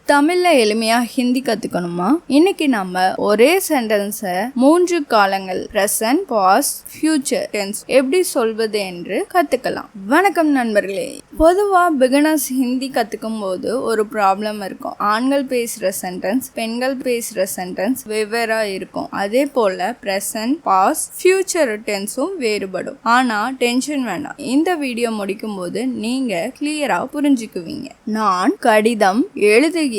தமிழ்ல எளிமையா ஹிந்தி கத்துக்கணுமா? இன்னைக்கு நம்ம ஒரே சென்டென்ஸை 3 காலங்கள் பிரசன்ட், பாஸ்ட், ஃபியூச்சர் டென்ஸ் எப்படி சொல்வது என்று கத்துக்கலாம். வணக்கம் நண்பர்களே. பொதுவா பிகினர்ஸ் ஹிந்தி கத்துக்கும் போது ஒரு ப்ராப்ளம் இருக்கும். ஆண்கள் பேசுற சென்டென்ஸ், பெண்கள் பேசுற சென்டென்ஸ் வெவ்வேறா இருக்கும். அதே போல பிரசன்ட், பாஸ்ட், ஃபியூச்சர் டென்ஸும் வேறுபடும். ஆனா டென்ஷன் வேண்டாம். இந்த வீடியோ முடிக்கும் போது நீங்க கிளியரா புரிஞ்சுக்குவீங்க. நான் கடிதம் எழுதுகிறேன்.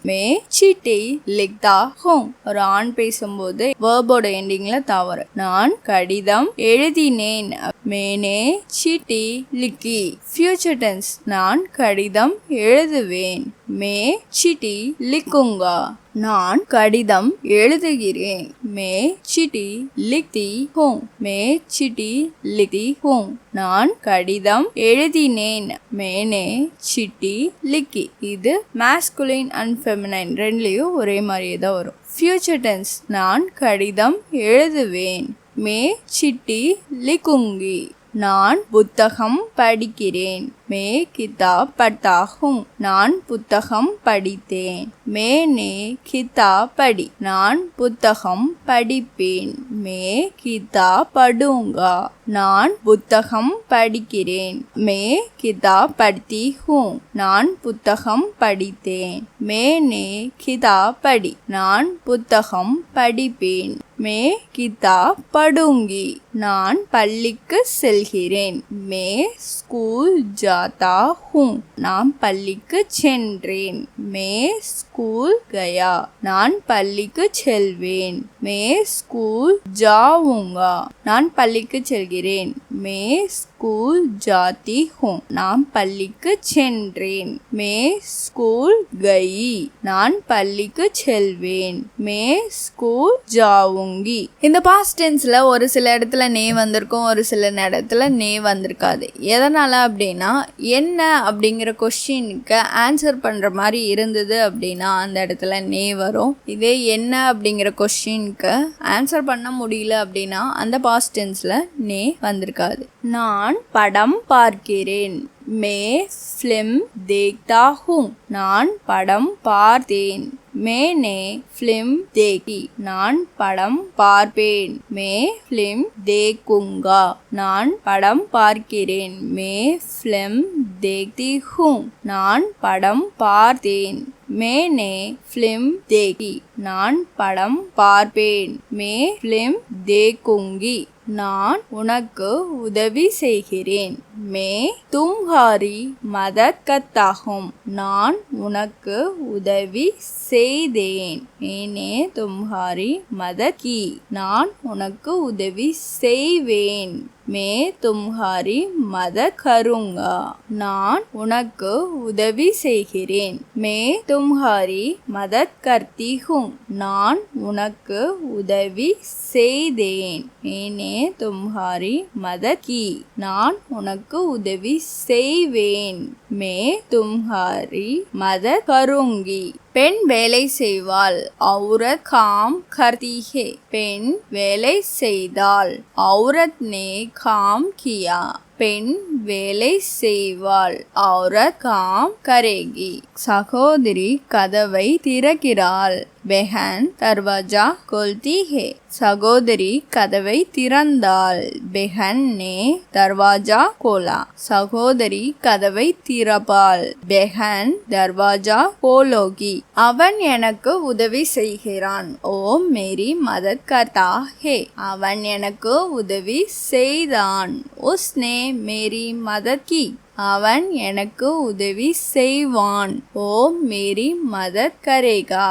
மே சிட்டி லிக்தா ஹூம். ஒரு ஆண் பேசும்போது வேர்போட எண்டிங்ல தவறு. நான் கடிதம் எழுதினேன். மேனே சிட்டி லிக்கி. Future tense. நான் கடிதம் எழுதுவேன். மே சிட்டி லிக்குங்கா. நான் கடிதம் எழுதுகிறேன். மே சிட்டி லிக்தி ஹூம். மே சிட்டி லிக்தி ஹூம். நான் கடிதம் எழுதினேன். மேனே சிட்டி லிக்கி. இது மாஸ்குலின் அண்ட் ஃபெமினைன் ரெண்டுலயும் ஒரே மாதிரியே தான் வரும். Future tense. நான் கடிதம் எழுதுவேன். மே சிட்டி லிக்குங்கி. நான் புத்தகம் படிக்கிறேன். மே கிதாப் பட்டா ஹூம். நான் புத்தகம் படித்தேன். மேனே கிதாப் படி. நான் புத்தகம் படிப்பேன். மே கிதாப் படுங்கா. நான் புத்தகம் படிக்கிறேன். மே கிதாப் படுத்தி ஹூம். நான் புத்தகம் படித்தேன். மேனே கிதாப் படி. நான் புத்தகம் படிப்பேன். மே கிதாப் படுங்கி. நான் பள்ளிக்கு செல்கிறேன். மே ஸ்கூல் ஜாதா ஹூம். நான் பள்ளிக்கு சென்றேன். மே ஸ்கூல் கயா. நான் பள்ளிக்கு செல்வேன். மே ஸ்கூல் ஜாவுங்கா. நான் பள்ளிக்கு செல்கிறேன். மே ஸ்கூல் ஜாத்தி ஹூம். நான் பள்ளிக்கு சென்றேன். மே ஸ்கூல் கயி. நான் பள்ளிக்கு செல்வேன். மே ஸ்கூல் ஜாவுங்கி. இந்த பாஸ்ட் டென்ஸ்ல ஒரு சில இடத்துல நே வந்திருக்கும், ஒரு சில இடத்துல நே வந்திருக்காது. எதனால அப்படின்னா, என்ன அப்படிங்கிற கொஸ்டினுக்கு ஆன்சர் பண்ற மாதிரி இருந்தது அப்படின்னா அந்த இடத்துல நே வரும். இதே என்ன அப்படிங்கிற கொஸ்டினுக்கு ஆன்சர் பண்ண முடியல அப்படின்னா அந்த பாஸ்ட் டென்ஸ்ல நே வந்திருக்காது. நான் படம் பார்க்கிறேன். மே ஃபிலிம் தேக்தா ஹூம். நான் படம் பார்த்தேன். மேனே ஃபிலிம் தேக்கி. நான் படம் பார்ப்பேன். மே ஃபிலிம் தேக்குங்கா. நான் படம் பார்க்கிறேன். மே ஃபிலிம் தேக்தி ஹூம். நான் படம் பார்த்தேன். மேனே ஃபிலிம் தேக்கி. நான் படம் பார்ப்பேன். மே ஃபிலிம் தேக்குங்கி. நான் உனக்கு உதவி செய்கிறேன். மே தும்ஹாரி மதத் கர்த்தா ஹூம். நான் உனக்கு உதவி செய்தேன். மேனே தும்ஹாரி மதத் கி. நான் உனக்கு உதவி செய்வேன். மே தும்ஹாரி மதத் கருங்கா. நான் உனக்கு உதவி செய்கிறேன். மே தும்ஹாரி மதத் கர்த்தி ஹூம். நான் உனக்கு உதவி செய்தேன். மேனே தும்ஹாரி மதத் கி. நான் உனக்கு உதவி செய்வேன். மே தும்ஹாரி மதத் கருங்கி. பெண் வேலை செய்வாள். औरत काम करती है. பெண் வேலை செய்தாள். औरत ने काम किया. பெண் வேலை செய்வாள். औरत काम करेगी. சகோதரி கதவை திறக்கிறாள். பெஹன் தர்வாஜா खोलती है. சகோதரி கதவை திறந்தாள். பெஹன் நே தர்வாஜா கோலா. சகோதரி கதவை திறப்பாள். பெஹன் தர்வாஜா கோலோகி. அவன் எனக்கு உதவி செய்கிறான். ஓ மேரி மதத் கர்த்தா ஹே. அவன் எனக்கு உதவி செய்தான். உஸ்னே மேரி மதத் கி. அவன் எனக்கு உதவி செய்வான். ஓ மேரி மதத் கரேகா.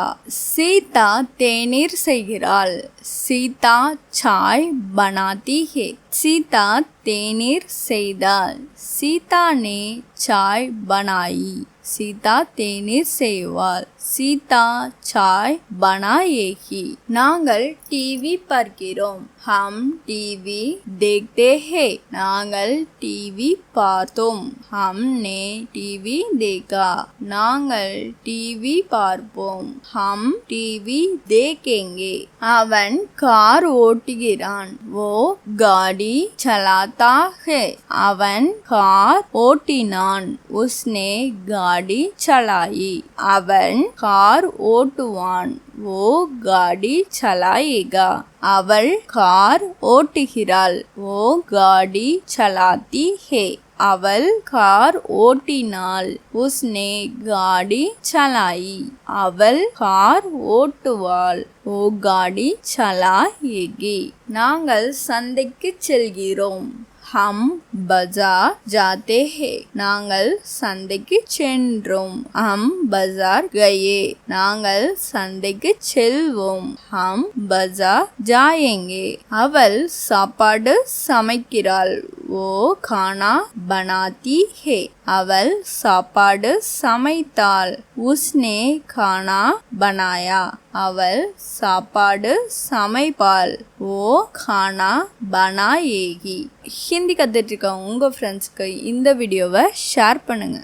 சீதா தேநீர் செய்கிறாள். சீதா சாய் பனாத்தி ஹே. சீதா தேநீர் செய்தாள். சீதா நே சாய் பனாயி. சீதா தேநீர் செய்வாள். சீதா சாய் பனாயேகி. நாங்கள் டிவி பார்க்கிறோம். हम टीवी देखते हैं. நாங்கள் டிவி பார்த்தோம். हमने टीवी देखा. நாங்கள் டிவி பார்ப்போம். हम टीवी देखेंगे. அவன் கார் ஓட்டுகிறான். वो गाड़ी चलाता है. அவன் கார் ஓட்டினான். उसने गाड़ी चलाई. அவன் கார் ஓட்டுவான். वो गाड़ी चलाएगा. அவள் கார் ஓட்டுகிறாள். वो गाड़ी चलाती है. அவள் கார் ஓட்டினாள். उसने गाड़ी चलाई. அவள் கார் ஓட்டுவாள். वो गाड़ी चलाएगी. நாங்கள் சந்தைக்கு செல்கிறோம். हम बाजार जाते हैं. நாங்கள் சந்தைக்கு சென்றோம். हम बाजार गए. நாங்கள் சந்தைக்கு செல்வோம். हम बाजार जाएंगे. அவள் சாப்பாடு சமைக்கிறாள். वो खाना बनाती है. அவள் சாப்பாடு சமைத்தாள். उसने खाना बनाया. அவள் சாப்பாடு சமைப்பாள். वो खाना बनाएगी. ஹிந்தி கத்துட்டு இருக்க உங்க ஃப்ரெண்ட்ஸ்க்கு இந்த வீடியோவை ஷேர் பண்ணுங்க.